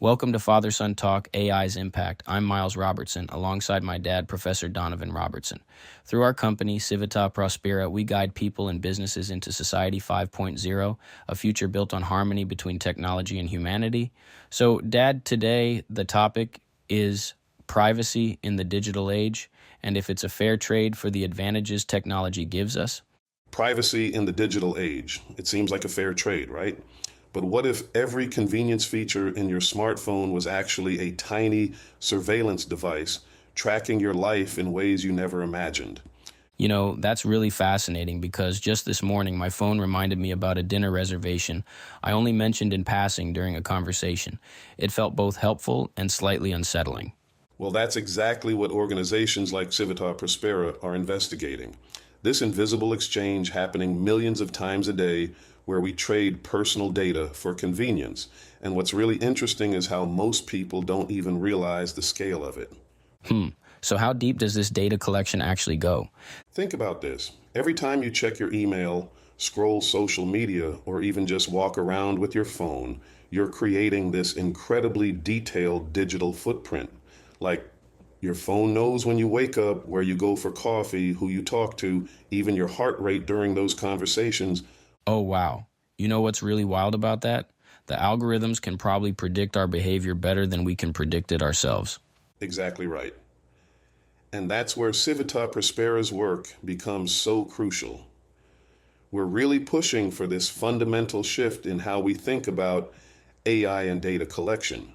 Welcome to Father Son Talk AI's Impact. I'm Myles Robertson, alongside my dad, Professor Donovan Robertson. Through our company, Civita Prospera, we guide people and businesses into Society 5.0, a future built on harmony between technology and humanity. So, Dad, today the topic is privacy in the digital age, and if it's a fair trade for the advantages technology gives us. Privacy in the digital age. It seems like a fair trade, right? But what if every convenience feature in your smartphone was actually a tiny surveillance device tracking your life in ways you never imagined? You know, that's really fascinating because just this morning my phone reminded me about a dinner reservation I only mentioned in passing during a conversation. It felt both helpful and slightly unsettling. Well, that's exactly what organizations like Civita Prospera are investigating. This invisible exchange happening millions of times a day where we trade personal data for convenience. And what's really interesting is how most people don't even realize the scale of it. So how deep does this data collection actually go? Think about this. Every time you check your email, scroll social media, or even just walk around with your phone, you're creating this incredibly detailed digital footprint. Like your phone knows when you wake up, where you go for coffee, who you talk to, even your heart rate during those conversations. Oh, wow. You know what's really wild about that? The algorithms can probably predict our behavior better than we can predict it ourselves. Exactly right. And that's where Civita Prospera's work becomes so crucial. We're really pushing for this fundamental shift in how we think about AI and data collection.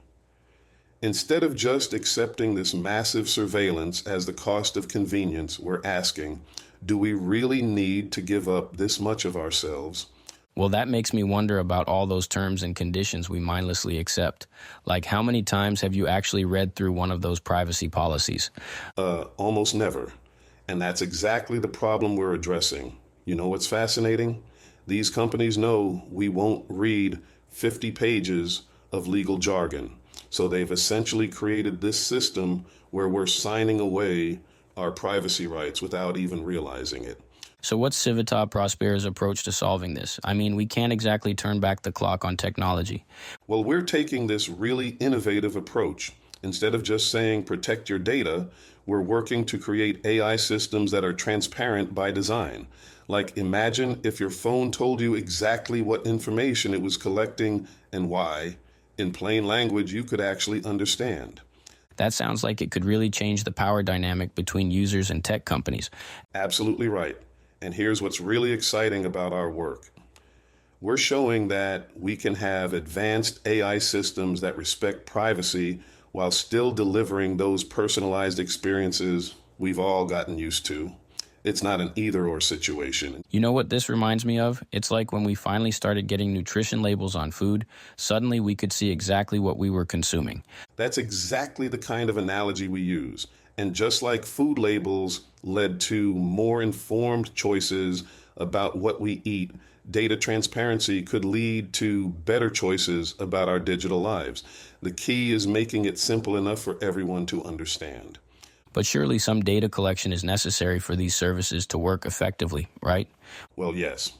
Instead of just accepting this massive surveillance as the cost of convenience, we're asking, do we really need to give up this much of ourselves? Well, that makes me wonder about all those terms and conditions we mindlessly accept. Like, how many times have you actually read through one of those privacy policies? Almost never. And that's exactly the problem we're addressing. You know what's fascinating? These companies know we won't read 50 pages of legal jargon. So they've essentially created this system where we're signing away our privacy rights without even realizing it. So what's Civita Prospera's approach to solving this? I mean, we can't exactly turn back the clock on technology. Well, we're taking this really innovative approach. Instead of just saying protect your data, we're working to create AI systems that are transparent by design. Like, imagine if your phone told you exactly what information it was collecting and why. In plain language, you could actually understand. That sounds like it could really change the power dynamic between users and tech companies. Absolutely right. And here's what's really exciting about our work. We're showing that we can have advanced AI systems that respect privacy while still delivering those personalized experiences we've all gotten used to. It's not an either-or situation. You know what this reminds me of? It's like when we finally started getting nutrition labels on food, suddenly we could see exactly what we were consuming. That's exactly the kind of analogy we use. And just like food labels led to more informed choices about what we eat, data transparency could lead to better choices about our digital lives. The key is making it simple enough for everyone to understand. But surely some data collection is necessary for these services to work effectively, right? Well, yes.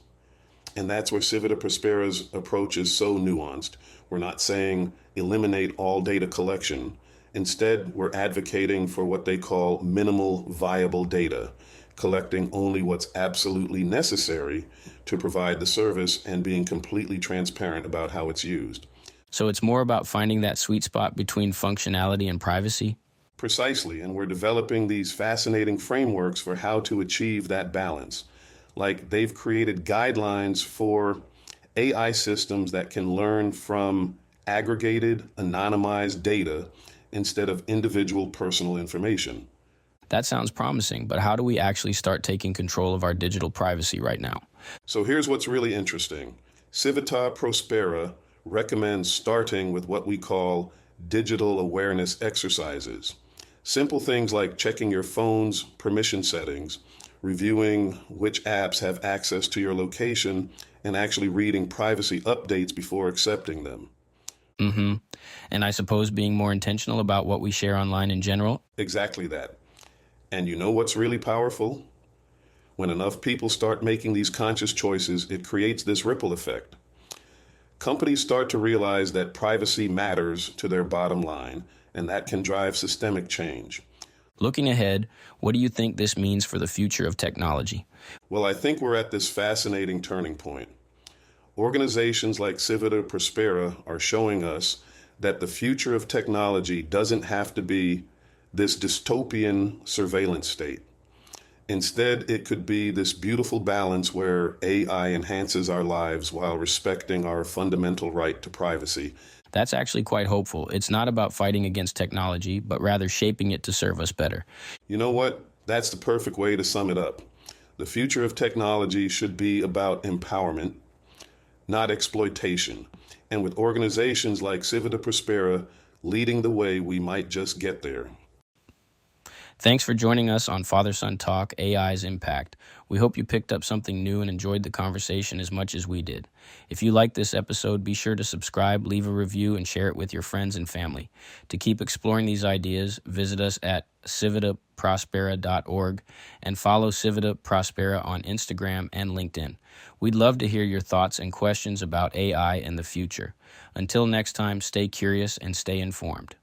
And that's where Civita Prospera's approach is so nuanced. We're not saying eliminate all data collection. Instead, we're advocating for what they call minimal viable data, collecting only what's absolutely necessary to provide the service and being completely transparent about how it's used. So it's more about finding that sweet spot between functionality and privacy? Precisely, and we're developing these fascinating frameworks for how to achieve that balance. Like, they've created guidelines for AI systems that can learn from aggregated, anonymized data instead of individual personal information. That sounds promising, but how do we actually start taking control of our digital privacy right now? So here's what's really interesting. Civita Prospera recommends starting with what we call digital awareness exercises. Simple things like checking your phone's permission settings, reviewing which apps have access to your location, and actually reading privacy updates before accepting them. And I suppose being more intentional about what we share online in general? Exactly that. And you know what's really powerful? When enough people start making these conscious choices, it creates this ripple effect. Companies start to realize that privacy matters to their bottom line, and that can drive systemic change. Looking ahead, what do you think this means for the future of technology? Well, I think we're at this fascinating turning point. Organizations like Civita Prospera are showing us that the future of technology doesn't have to be this dystopian surveillance state. Instead, it could be this beautiful balance where AI enhances our lives while respecting our fundamental right to privacy. That's actually quite hopeful. It's not about fighting against technology, but rather shaping it to serve us better. You know what? That's the perfect way to sum it up. The future of technology should be about empowerment, not exploitation. And with organizations like Civita Prospera leading the way, we might just get there. Thanks for joining us on Father Son Talk AI's Impact. We hope you picked up something new and enjoyed the conversation as much as we did. If you liked this episode, be sure to subscribe, leave a review, and share it with your friends and family. To keep exploring these ideas, visit us at civitaprospera.org and follow Civita Prospera on Instagram and LinkedIn. We'd love to hear your thoughts and questions about AI and the future. Until next time, stay curious and stay informed.